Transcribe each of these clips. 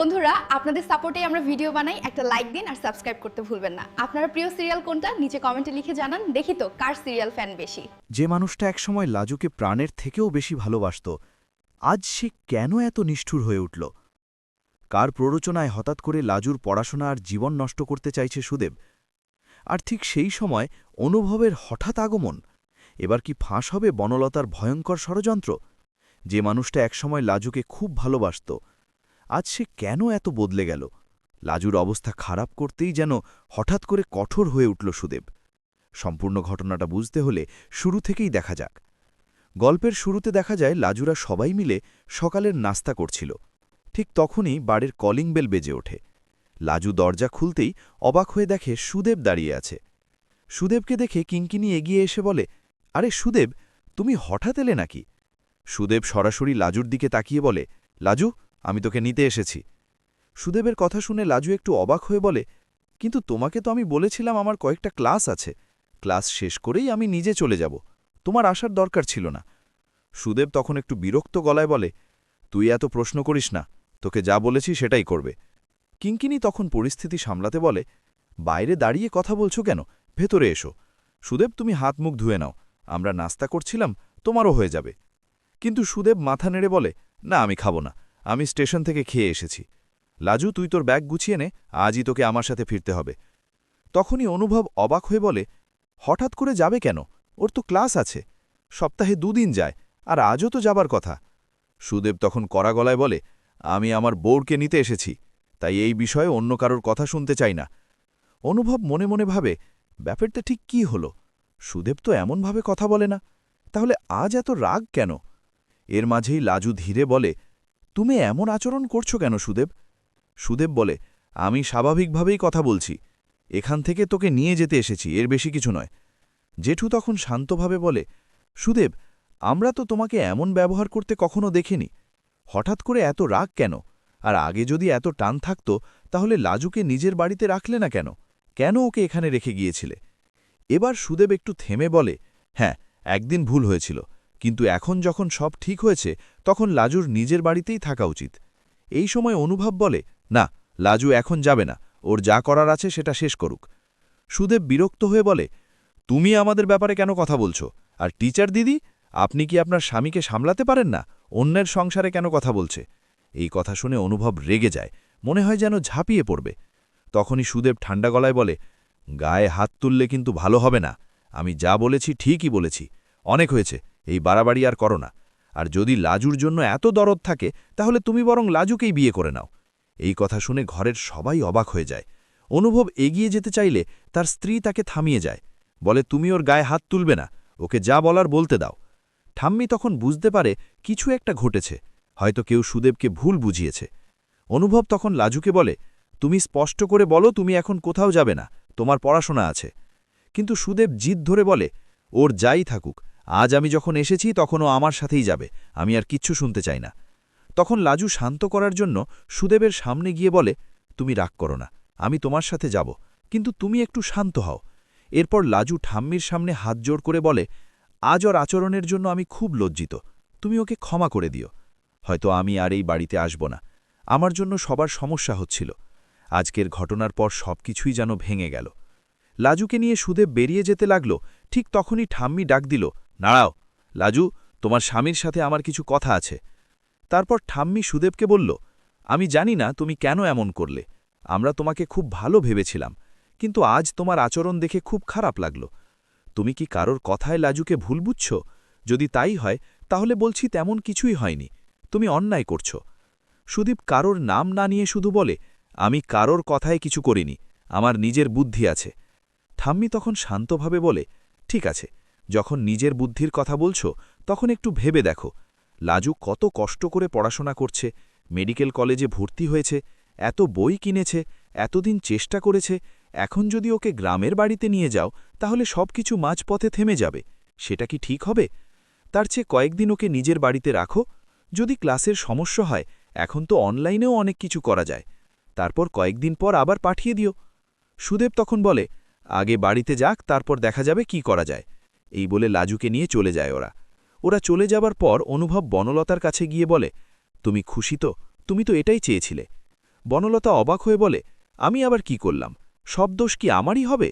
বন্ধুরা আপনাদের সাপোর্টে আমরা ভিডিও বানাই, একটা লাইক দিন আর সাবস্ক্রাইব করতে ভুলবেন না। আপনারা প্রিয় সিরিয়াল কোনটা নিচে কমেন্টে লিখে জানান, দেখি তো কার সিরিয়াল ফ্যান বেশি। যে মানুষটা একসময় লাজুকে প্রাণের থেকেও বেশি ভালোবাসত, আজ সে কেন এত নিষ্ঠুর হয়ে উঠল? কার প্ররোচনায় হঠাৎ করে লাজুর পড়াশোনা আর জীবন নষ্ট করতে চাইছে সুদেব? আর ঠিক সেই সময় অনুভবের হঠাৎ আগমন। এবার কি ফাঁস হবে বনলতার ভয়ঙ্কর ষড়যন্ত্র? যে মানুষটা একসময় লাজুকে খুব ভালোবাসত, আজ সে কেন এত বদলে গেল? লাজুর অবস্থা খারাপ করতেই যেন হঠাৎ করে কঠোর হয়ে উঠল সুদেব। সম্পূর্ণ ঘটনাটা বুঝতে হলে শুরু থেকেই দেখা যাক। গল্পের শুরুতে দেখা যায় লাজুরা সবাই মিলে সকালের নাস্তা করছিল। ঠিক তখনই বাড়ির কলিং বেল বেজে ওঠে। লাজু দরজা খুলতেই অবাক হয়ে দেখে সুদেব দাঁড়িয়ে আছে। সুদেবকে দেখে কিঙ্কিনি এগিয়ে এসে বলে, আরে সুদেব, তুমি হঠাৎ এলে নাকি? সুদেব সরাসরি লাজুর দিকে তাকিয়ে বলে, লাজু, আমি তোকে নিতে এসেছি। সুদেবের কথা শুনে লাজু একটু অবাক হয়ে বলে, কিন্তু তোমাকে তো আমি বলেছিলাম আমার কয়েকটা ক্লাস আছে, ক্লাস শেষ করেই আমি নিজে চলে যাব, তোমার আসার দরকার ছিল না। সুদেব তখন একটু বিরক্ত গলায় বলে, তুই এত প্রশ্ন করিস না, তোকে যা বলেছি সেটাই করবে। কিঙ্কিনি তখন পরিস্থিতি সামলাতে বলে, বাইরে দাঁড়িয়ে কথা বলছো কেন, ভেতরে এসো। সুদেব, তুমি হাত মুখ ধুয়ে নাও, আমরা নাস্তা করছিলাম, তোমারও হয়ে যাবে। কিন্তু সুদেব মাথা নেড়ে বলে, না, আমি খাবো না, আমি স্টেশন থেকে খেয়ে এসেছি। লাজু, তুই তোর ব্যাগ গুছিয়ে নে, আজই তোকে আমার সাথে ফিরতে হবে। তখনই অনুভব অবাক হয়ে বলে, হঠাৎ করে যাবে কেন? ওর তো ক্লাস আছে, সপ্তাহে 2 দিন যায়, আর আজও তো যাবার কথা। সুদেব তখন কড়া গলায় বলে, আমি আমার বউকে নিতে এসেছি, তাই এই বিষয়ে অন্য কারোর কথা শুনতে চাই না। অনুভব মনে মনে ভাবে, ব্যাপারটা ঠিক কি হলো? সুদেব তো এমনভাবে কথা বলে না, তাহলে আজ এত রাগ কেন? এর মাঝেই লাজু ধীরে বলে, তুমি এমন আচরণ করছো কেন সুদেব? সুদেব বলে, আমি স্বাভাবিকভাবেই কথা বলছি, এখান থেকে তোকে নিয়ে যেতে এসেছি, এর বেশি কিছু নয়। জেঠু তখন শান্তভাবে বলে, সুদেব, আমরা তো তোমাকে এমন ব্যবহার করতে কখনো দেখিনি, হঠাৎ করে এত রাগ কেন? আর আগে যদি এত টান থাকত, তাহলে লাজুকে নিজের বাড়িতে রাখলে না কেন? কেন ওকে এখানে রেখে গিয়েছিলে? এবার সুদেব একটু থেমে বলে, হ্যাঁ, একদিন ভুল হয়েছিল, কিন্তু এখন যখন সব ঠিক হয়েছে, তখন লাজুর নিজের বাড়িতেই থাকা উচিত। এই সময় অনুভব বলে, না, লাজু এখন যাবে না, ওর যা করার আছে সেটা শেষ করুক। সুদেব বিরক্ত হয়ে বলে, তুমি আমাদের ব্যাপারে কেন কথা বলছো? আর টিচার দিদি, আপনি কি আপনার স্বামীকে সামলাতে পারেন না? অন্যের সংসারে কেন কথা বলছে? এই কথা শুনে অনুভব রেগে যায়, মনে হয় যেন ঝাঁপিয়ে পড়বে। তখনই সুদেব ঠান্ডা গলায় বলে, গায়ে হাত তুললে কিন্তু ভালো হবে না, আমি যা বলেছি ঠিকই বলেছি, অনেক হয়েছে, এই বাড়াবাড়ি আর করো না। আর যদি লাজুর জন্য এত দরদ থাকে, তাহলে তুমি বরং লাজুকেই বিয়ে করে নাও। এই কথা শুনে ঘরের সবাই অবাক হয়ে যায়। অনুভব এগিয়ে যেতে চাইলে তার স্ত্রী তাকে থামিয়ে যায়, বলে, তুমি ওর গায়ে হাত তুলবে না, ওকে যা বলার বলতে দাও। ঠাম্মি তখন বুঝতে পারে কিছু একটা ঘটেছে, হয়তো কেউ সুদেবকে ভুল বুঝিয়েছে। অনুভব তখন লাজুকে বলে, তুমি স্পষ্ট করে বলো তুমি এখন কোথাও যাবে না, তোমার পড়াশোনা আছে। কিন্তু সুদেব জিদ ধরে বলে, ওর যাই থাকুক, আজ আমি যখন এসেছি তখনও আমার সাথেই যাবে, আমি আর কিচ্ছু শুনতে চাই না। তখন লাজু শান্ত করার জন্য সুদেবের সামনে গিয়ে বলে, তুমি রাগ করো না, আমি তোমার সাথে যাব, কিন্তু তুমি একটু শান্ত হও। এরপর লাজু ঠাম্মির সামনে হাত জোড় করে বলে, আজ ওর আচরণের জন্য আমি খুব লজ্জিত, তুমি ওকে ক্ষমা করে দিও। হয়তো আমি আর এই বাড়িতে আসব না, আমার জন্য সবার সমস্যা হচ্ছিল। আজকের ঘটনার পর সবকিছুই যেন ভেঙে গেল। লাজুকে নিয়ে সুদেব বেরিয়ে যেতে লাগল, ঠিক তখনই ঠাম্মি ডাক দিল, নাড়াও, লাজু, তোমার স্বামীর সাথে আমার কিছু কথা আছে। তারপর ঠাম্মি সুদেবকে বলল, আমি জানি না তুমি কেন এমন করলে, আমরা তোমাকে খুব ভালো ভেবেছিলাম, কিন্তু আজ তোমার আচরণ দেখে খুব খারাপ লাগল। তুমি কি কারোর কথায় লাজুকে ভুল বুঝছ? যদি তাই হয়, তাহলে বলছি তেমন কিছুই হয়নি, তুমি অন্যায় করছ। সুদীপ কারোর নাম না নিয়ে শুধু বলে, আমি কারোর কথায় কিছু করিনি, আমার নিজের বুদ্ধি আছে। ঠাম্মি তখন শান্তভাবে বলে, ঠিক আছে, যখন নিজের বুদ্ধির কথা বলছো, তখন একটু ভেবে দেখো, লাজু কত কষ্ট করে পড়াশোনা করছে, মেডিকেল কলেজে ভর্তি হয়েছে, এত বই কিনেছে, এতদিন চেষ্টা করেছে, এখন যদি ওকে গ্রামের বাড়িতে নিয়ে যাও, তাহলে সবকিছু মাঝপথে থেমে যাবে, সেটা কি ঠিক হবে? তার চেয়ে কয়েকদিন ওকে নিজের বাড়িতে রাখো, যদি ক্লাসের সমস্যা হয়, এখন তো অনলাইনেও অনেক কিছু করা যায়, তারপর কয়েকদিন পর আবার পাঠিয়ে দিও। সুদেব তখন বলে, আগে বাড়িতে যাক, তারপর দেখা যাবে কি করা যায়। এই বলে লাজুকে নিয়ে চলে যায় ওরা। ওরা চলে যাবার পর অনুভব বনলতার কাছে গিয়ে বলে, তুমি খুশি তো? তুমি তো এটাই চেয়েছিলে। বনলতা অবাক হয়ে বলে, আমি আবার কি করলাম? সব দোষ কি আমারই হবে?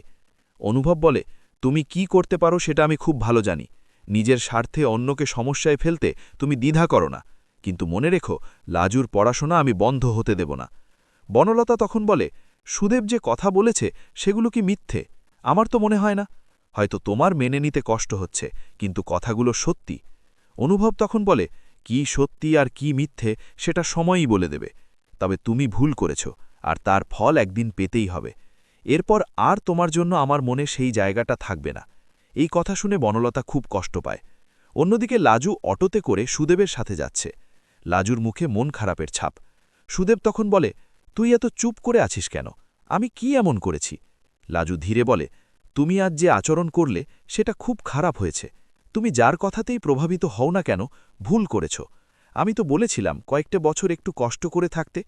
অনুভব বলে, তুমি কি করতে পারো সেটা আমি খুব ভালো জানি। নিজের স্বার্থে অন্যকে সমস্যায় ফেলতে তুমি দ্বিধা করো না, কিন্তু মনে রেখো, লাজুর পড়াশোনা আমি বন্ধ হতে দেব না। বনলতা তখন বলে, সুদেব যে কথা বলেছে সেগুলো কি মিথ্যে? আমার তো মনে হয় না। হয়তো তোমার মেনে নিতে কষ্ট হচ্ছে, কিন্তু কথাগুলো সত্যি। অনুভব তখন বলে, কি সত্যি আর কি মিথ্যে সেটা সময়ই বলে দেবে। তবে তুমি ভুল করেছ, আর তার ফল একদিন পেতেই হবে। এরপর আর তোমার জন্য আমার মনে সেই জায়গাটা থাকবে না। এই কথা শুনে বনলতা খুব কষ্ট পায়। অন্যদিকে লাজু অটোতে করে সুদেবের সাথে যাচ্ছে। লাজুর মুখে মন খারাপের ছাপ। সুদেব তখন বলে, তুই এত চুপ করে আছিস কেন? আমি কি এমন করেছি? লাজু ধীরে বলে, তুমি আজ যে আচরণ করলে সেটা খুব খারাপ হয়েছে। তুমি যার কথাতেই প্রভাবিত হও না কেন, ভুল করেছ। আমি তো বলেছিলাম কয়েকটা বছর একটু কষ্ট করে থাকতে,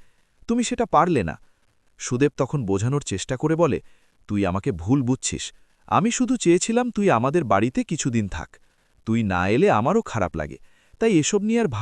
তুমি সেটা পারলে না। সুদেব তখন বোঝানোর চেষ্টা করে বলে, তুই আমাকে ভুল বুঝছিস। আমি শুধু চেয়েছিলাম তুই আমাদের বাড়িতে কিছুদিন থাক। তুই না এলে আমারও খারাপ লাগে, তাই এসব নিয়ে আর ভাব